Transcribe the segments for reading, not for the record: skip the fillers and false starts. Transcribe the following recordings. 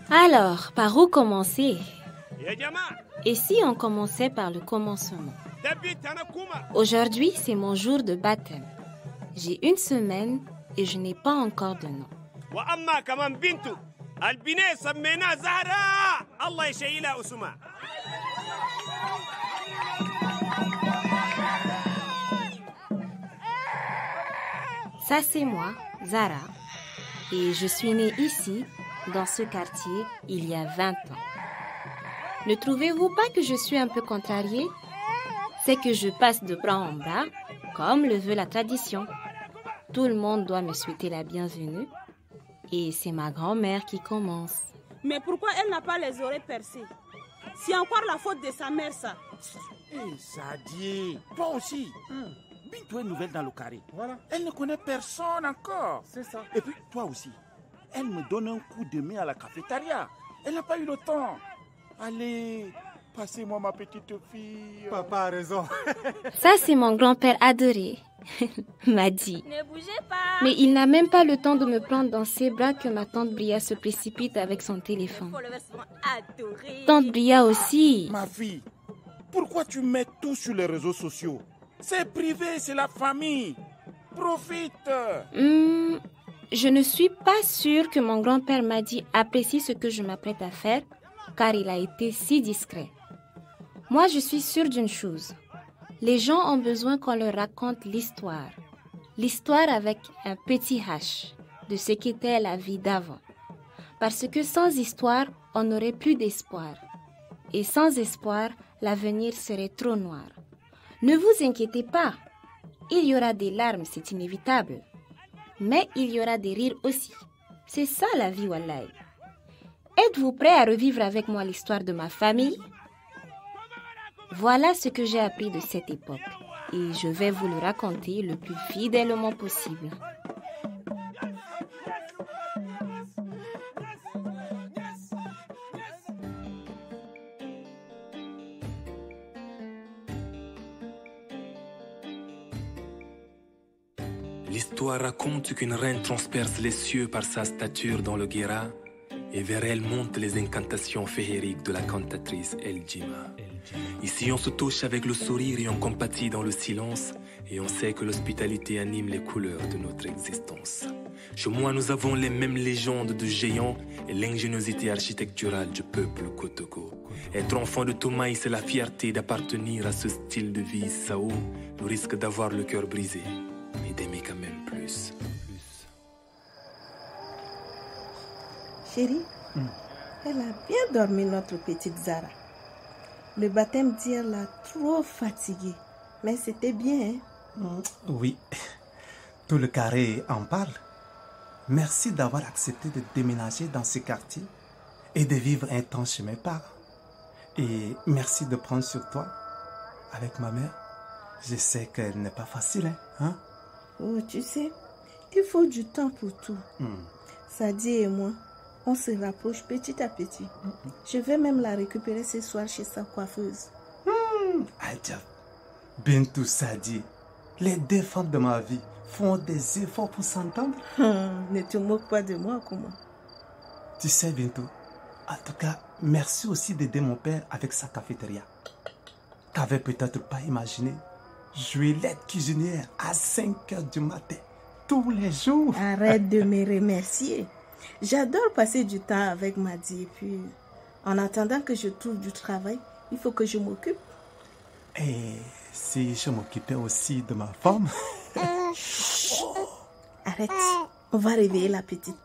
Alors, par où commencer? Et si on commençait par le commencement? Aujourd'hui, c'est mon jour de baptême. J'ai 1 semaine et je n'ai pas encore de nom. Ça, c'est moi, Zara. Et je suis née ici, dans ce quartier, il y a 20 ans. Ne trouvez-vous pas que je suis un peu contrariée? C'est que je passe de bras en bras, comme le veut la tradition. Tout le monde doit me souhaiter la bienvenue. Et c'est ma grand-mère qui commence. Mais pourquoi elle n'a pas les oreilles percées? C'est encore la faute de sa mère, ça. Sadie, toi aussi. Bintou est nouvelle dans le carré. Voilà. Elle ne connaît personne encore. C'est ça. Et puis, toi aussi. Elle me donne un coup de main à la cafétéria. Elle n'a pas eu le temps. Allez, passez-moi ma petite fille. Papa a raison. Ça, c'est mon grand-père adoré, m'a dit. Ne bougez pas. Mais il n'a même pas le temps de me prendre dans ses bras que ma tante Bria se précipite avec son téléphone. Tante Bria aussi. Ma fille, pourquoi tu mets tout sur les réseaux sociaux? C'est privé, c'est la famille. Profite. Je ne suis pas sûre que mon grand-père m'a dit apprécie ce que je m'apprête à faire, car il a été si discret. Moi, je suis sûre d'une chose. Les gens ont besoin qu'on leur raconte l'histoire. L'histoire avec un petit H, de ce qu'était la vie d'avant. Parce que sans histoire, on n'aurait plus d'espoir. Et sans espoir, l'avenir serait trop noir. Ne vous inquiétez pas. Il y aura des larmes, c'est inévitable. Mais il y aura des rires aussi. C'est ça la vie, wallahi. Êtes-vous prêts à revivre avec moi l'histoire de ma famille? Voilà ce que j'ai appris de cette époque. Et je vais vous le raconter le plus fidèlement possible. L'histoire raconte qu'une reine transperce les cieux par sa stature dans le Guéra, et vers elle montent les incantations féeriques de la cantatrice El Djima. Ici on se touche avec le sourire et on compatit dans le silence, et on sait que l'hospitalité anime les couleurs de notre existence. Chez moi nous avons les mêmes légendes de géants et l'ingéniosité architecturale du peuple Kotoko. Être enfant de Toumaï, c'est la fierté d'appartenir à ce style de vie Sao, le risque d'avoir le cœur brisé, mais d'aimer quand même plus. Chérie, elle a bien dormi, notre petite Zara. Le baptême d'hier l'a trop fatiguée. Mais c'était bien, hein? Oui, tout le carré en parle. Merci d'avoir accepté de déménager dans ce quartier et de vivre un temps chez mes parents. Et merci de prendre sur toi avec ma mère. Je sais qu'elle n'est pas facile, hein? Oh, tu sais, il faut du temps pour tout. Sadie et moi, on se rapproche petit à petit. Je vais même la récupérer ce soir chez sa coiffeuse. Adjab, Bintou, Sadie, les 2 femmes de ma vie font des efforts pour s'entendre. Ne te moque pas de moi, comment? Tu sais, Bintou, en tout cas, merci aussi d'aider mon père avec sa cafétéria. T'avais peut-être pas imaginé Juliette cuisinière à 5 heures du matin, tous les jours. Arrête de me remercier. J'adore passer du temps avec Madi. Et puis, en attendant que je trouve du travail, il faut que je m'occupe. Et si je m'occupais aussi de ma femme? Arrête, on va réveiller la petite.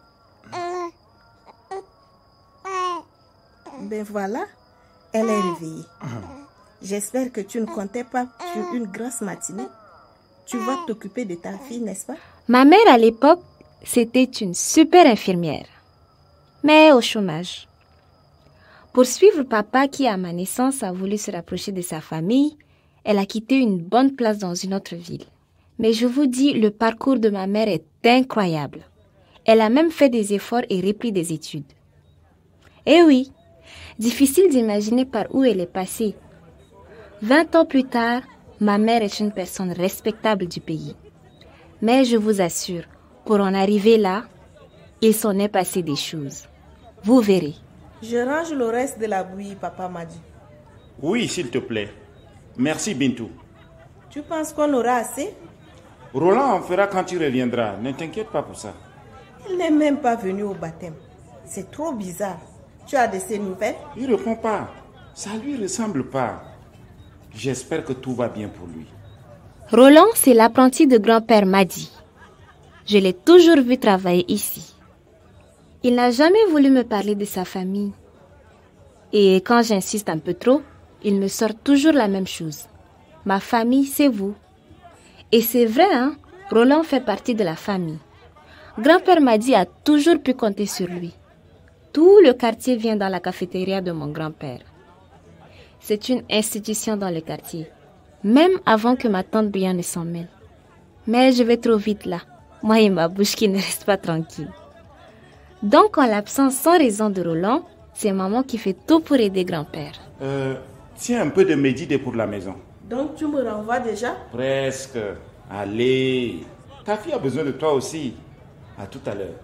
Ben voilà, elle est réveillée. J'espère que tu ne comptais pas sur une grosse matinée. Tu vas t'occuper de ta fille, n'est-ce pas? Ma mère, à l'époque, c'était une super infirmière, mais au chômage. Pour suivre papa qui, à ma naissance, a voulu se rapprocher de sa famille, elle a quitté une bonne place dans une autre ville. Mais je vous dis, le parcours de ma mère est incroyable. Elle a même fait des efforts et repris des études. Eh oui, difficile d'imaginer par où elle est passée. 20 ans plus tard, ma mère est une personne respectable du pays. Mais je vous assure, pour en arriver là, il s'en est passé des choses. Vous verrez. Je range le reste de la bouillie, papa m'a dit. Oui, s'il te plaît. Merci, Bintou. Tu penses qu'on aura assez? Roland en fera quand tu reviendras. Ne t'inquiète pas pour ça. Il n'est même pas venu au baptême. C'est trop bizarre. Tu as de ses nouvelles? Il ne répond pas. Ça lui ressemble pas. J'espère que tout va bien pour lui. Roland, c'est l'apprenti de grand-père Madi. Je l'ai toujours vu travailler ici. Il n'a jamais voulu me parler de sa famille. Et quand j'insiste un peu trop, il me sort toujours la même chose. Ma famille, c'est vous. Et c'est vrai, hein? Roland fait partie de la famille. Grand-père Madi a toujours pu compter sur lui. Tout le quartier vient dans la cafétéria de mon grand-père. C'est une institution dans le quartier, même avant que ma tante Brian ne s'en mêle. Mais je vais trop vite là, moi et ma bouche qui ne reste pas tranquille. Donc, en l'absence sans raison de Roland, c'est maman qui fait tout pour aider grand-père. Tiens un peu de méditer pour la maison. Donc, tu me renvoies déjà? Presque. Allez. Ta fille a besoin de toi aussi. À tout à l'heure.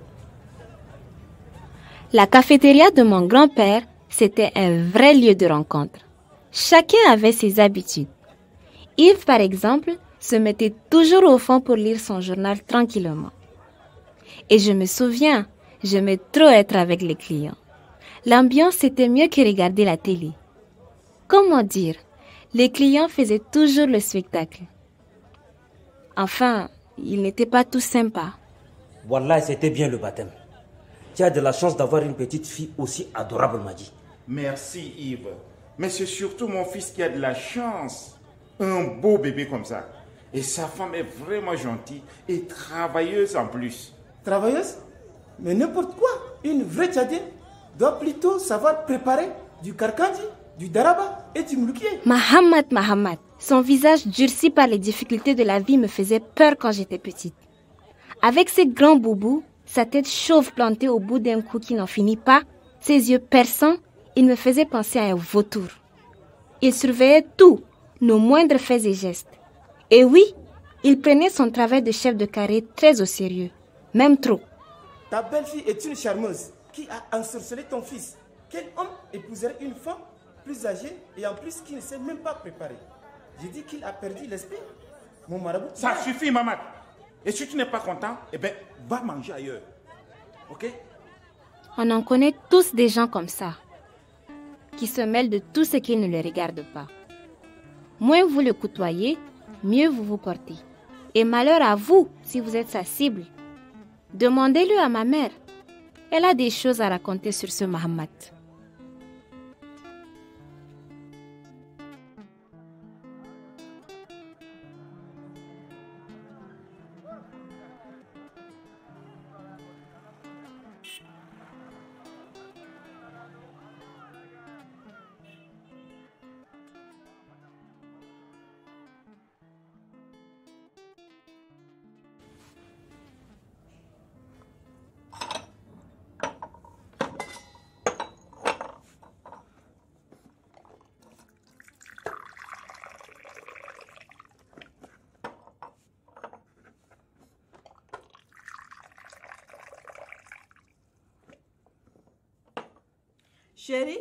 La cafétéria de mon grand-père, c'était un vrai lieu de rencontre. Chacun avait ses habitudes. Yves, par exemple, se mettait toujours au fond pour lire son journal tranquillement. Et je me souviens, j'aimais trop être avec les clients. L'ambiance était mieux que regarder la télé. Comment dire, les clients faisaient toujours le spectacle. Enfin, ils n'étaient pas tous sympas. Wallah, c'était bien le baptême. Tu as de la chance d'avoir une petite fille aussi adorable, Madi. Merci Yves. Mais c'est surtout mon fils qui a de la chance. Un beau bébé comme ça. Et sa femme est vraiment gentille et travailleuse en plus. Travailleuse? Mais n'importe quoi. Une vraie tchadienne doit plutôt savoir préparer du karkandi, du daraba et du mouloukié. Mahamad, son visage durci par les difficultés de la vie me faisait peur quand j'étais petite. Avec ses grands boubous, sa tête chauve plantée au bout d'un cou qui n'en finit pas, ses yeux perçants, il me faisait penser à un vautour. Il surveillait tout, nos moindres faits et gestes. Et oui, il prenait son travail de chef de carré très au sérieux, même trop. Ta belle-fille est une charmeuse qui a ensorcelé ton fils. Quel homme épouserait une femme plus âgée et en plus qui ne s'est même pas préparée? J'ai dit qu'il a perdu l'esprit. Mon marabout. Ça suffit, maman. Et si tu n'es pas content, eh bien, va manger ailleurs. Ok? On en connaît tous des gens comme ça, qui se mêlent de tout ce qui ne les regarde pas. Moins vous le côtoyez, mieux vous vous portez. Et malheur à vous si vous êtes sa cible. Demandez-le à ma mère. Elle a des choses à raconter sur ce Mahamad. Chérie?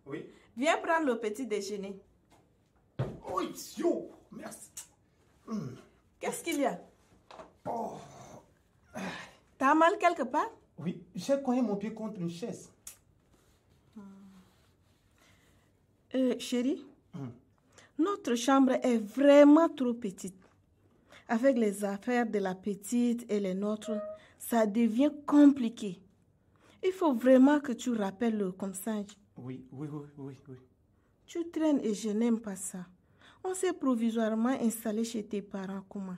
Oui. Viens prendre le petit déjeuner. Oui, yo, merci. Qu'est-ce qu'il y a? T'as mal quelque part? Oui, j'ai cogné mon pied contre une chaise. Chérie, notre chambre est vraiment trop petite. Avec les affaires de la petite et les nôtres, ça devient compliqué. Il faut vraiment que tu rappelles le consigne. Oui. Tu traînes et je n'aime pas ça. On s'est provisoirement installé chez tes parents, comment?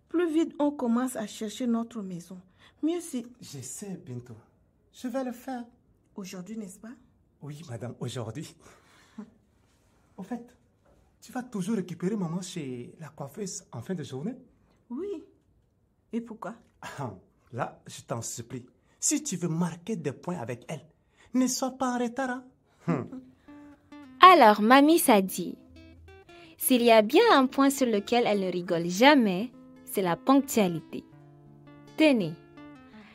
Plus vite on commence à chercher notre maison, mieux c'est... Je sais, Bintou. Je vais le faire. Aujourd'hui, n'est-ce pas? Oui, madame, aujourd'hui. Au fait, tu vas toujours récupérer maman chez la coiffeuse en fin de journée? Oui. Et pourquoi? Là, je t'en supplie. Si tu veux marquer des points avec elle, ne sois pas en retard. Alors, mamie Sadi, s'il y a bien un point sur lequel elle ne rigole jamais, c'est la ponctualité. Tenez,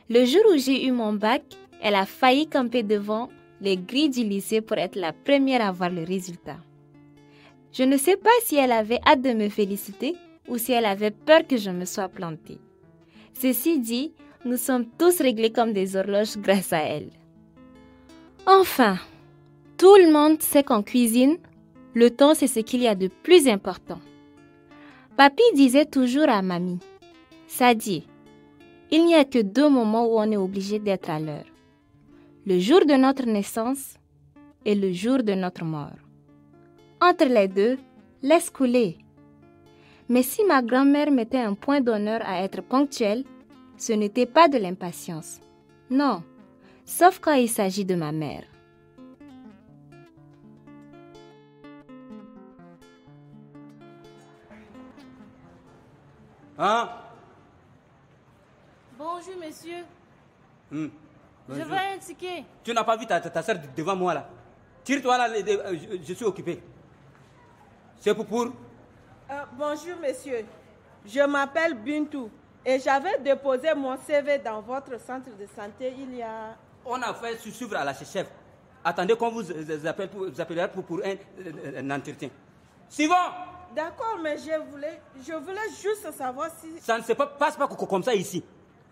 le jour où j'ai eu mon bac, elle a failli camper devant les grilles du lycée pour être la première à voir le résultat. Je ne sais pas si elle avait hâte de me féliciter ou si elle avait peur que je me sois plantée. Ceci dit, nous sommes tous réglés comme des horloges grâce à elle. Enfin, tout le monde sait qu'en cuisine, le temps c'est ce qu'il y a de plus important. Papy disait toujours à mamie, « Sadie, il n'y a que 2 moments où on est obligé d'être à l'heure. Le jour de notre naissance et le jour de notre mort. Entre les deux, laisse couler. » Mais si ma grand-mère mettait un point d'honneur à être ponctuelle, ce n'était pas de l'impatience. Non, sauf quand il s'agit de ma mère. Hein? Bonjour, monsieur. Bonjour. Je veux un ticket. Tu n'as pas vu ta soeur devant moi là? Tire-toi là, je suis occupé. C'est pour... Bonjour, monsieur. Je m'appelle Bintou et j'avais déposé mon CV dans votre centre de santé il y a... On a fait suivre à la chef. Attendez qu'on vous appellera pour un entretien. Suivant! D'accord, mais je voulais juste savoir si... Ça ne se passe pas comme ça ici.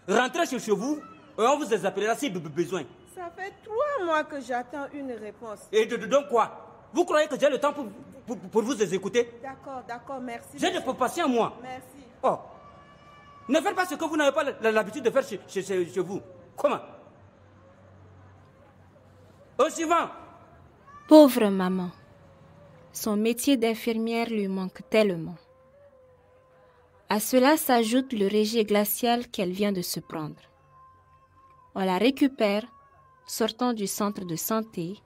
Rentrez chez vous et on vous appellera si besoin. Ça fait 3 mois que j'attends une réponse. Et donc quoi? Vous croyez que j'ai le temps pour vous écouter? D'accord, merci. J'ai de patience, moi. Merci. Oh. Ne faites pas ce que vous n'avez pas l'habitude de faire chez vous. Comment? Au suivant. Pauvre maman. Son métier d'infirmière lui manque tellement. À cela s'ajoute le régime glacial qu'elle vient de se prendre. On la récupère, sortant du centre de santé,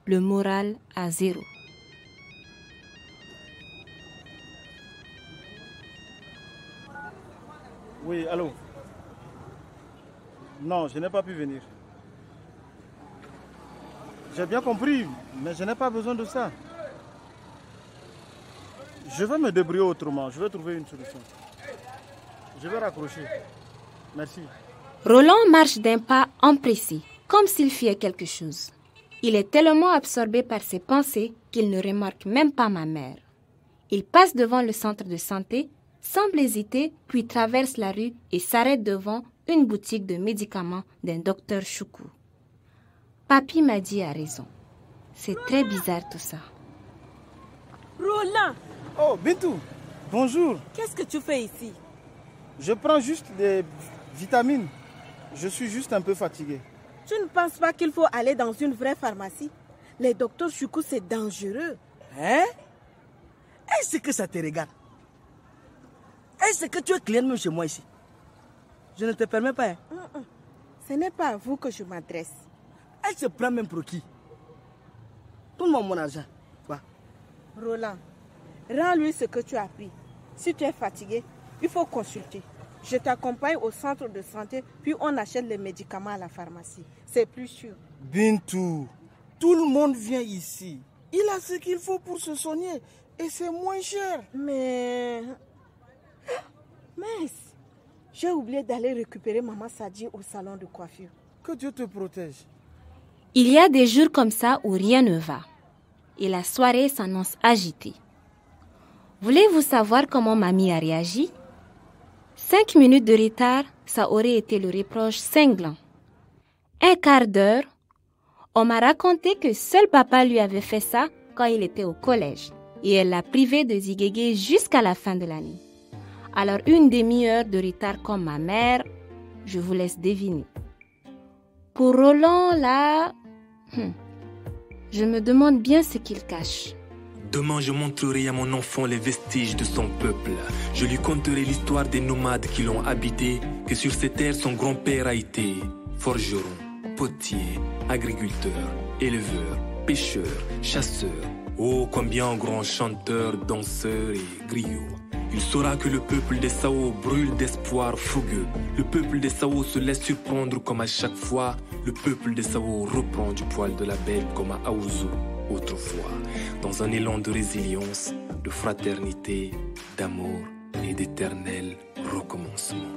le moral à 0. Oui, allô? Non, je n'ai pas pu venir. J'ai bien compris, mais je n'ai pas besoin de ça. Je vais me débrouiller autrement, je vais trouver une solution. Je vais raccrocher. Merci. Roland marche d'un pas empressé, comme s'il fuyait quelque chose. Il est tellement absorbé par ses pensées qu'il ne remarque même pas ma mère. Il passe devant le centre de santé, semble hésiter, puis traverse la rue et s'arrête devant une boutique de médicaments d'un docteur Choukou. Papy m'a dit a raison. C'est très bizarre tout ça. Roland! Oh, Bintou, bonjour. Qu'est-ce que tu fais ici? Je prends juste des vitamines. Je suis juste un peu fatigué. Tu ne penses pas qu'il faut aller dans une vraie pharmacie? Les docteurs Choukou, c'est dangereux. Hein? Est-ce que ça te regarde? Est-ce que tu es client même chez moi ici? Je ne te permets pas. Hein? Ce n'est pas à vous que je m'adresse. Elle se prend même pour qui? Donne-moi mon argent. Quoi? Roland, rends-lui ce que tu as pris. Si tu es fatigué, il faut consulter. Je t'accompagne au centre de santé, puis on achète les médicaments à la pharmacie. C'est plus sûr. Bintou, tout le monde vient ici. Il a ce qu'il faut pour se soigner et c'est moins cher. Mais... Mince, j'ai oublié d'aller récupérer maman Sadie au salon de coiffure. Que Dieu te protège. Il y a des jours comme ça où rien ne va. Et la soirée s'annonce agitée. Voulez-vous savoir comment mamie a réagi? 5 minutes de retard, ça aurait été le reproche cinglant. 1/4 d'heure, on m'a raconté que seul papa lui avait fait ça quand il était au collège. Et elle l'a privé de ziguéguer jusqu'à la fin de l'année. Alors 1 demi-heure de retard comme ma mère, je vous laisse deviner. Pour Roland, là, je me demande bien ce qu'il cache. Demain, je montrerai à mon enfant les vestiges de son peuple. Je lui conterai l'histoire des nomades qui l'ont habité, que sur ces terres son grand-père a été forgeron, potier, agriculteur, éleveur, pêcheur, chasseur. Oh, combien grand chanteur, danseur et griot. Il saura que le peuple des Sao brûle d'espoir fougueux. Le peuple des Sao se laisse surprendre comme à chaque fois. Le peuple des Sao reprend du poil de la bête comme à Aouzou autrefois. Dans un élan de résilience, de fraternité, d'amour et d'éternel recommencement.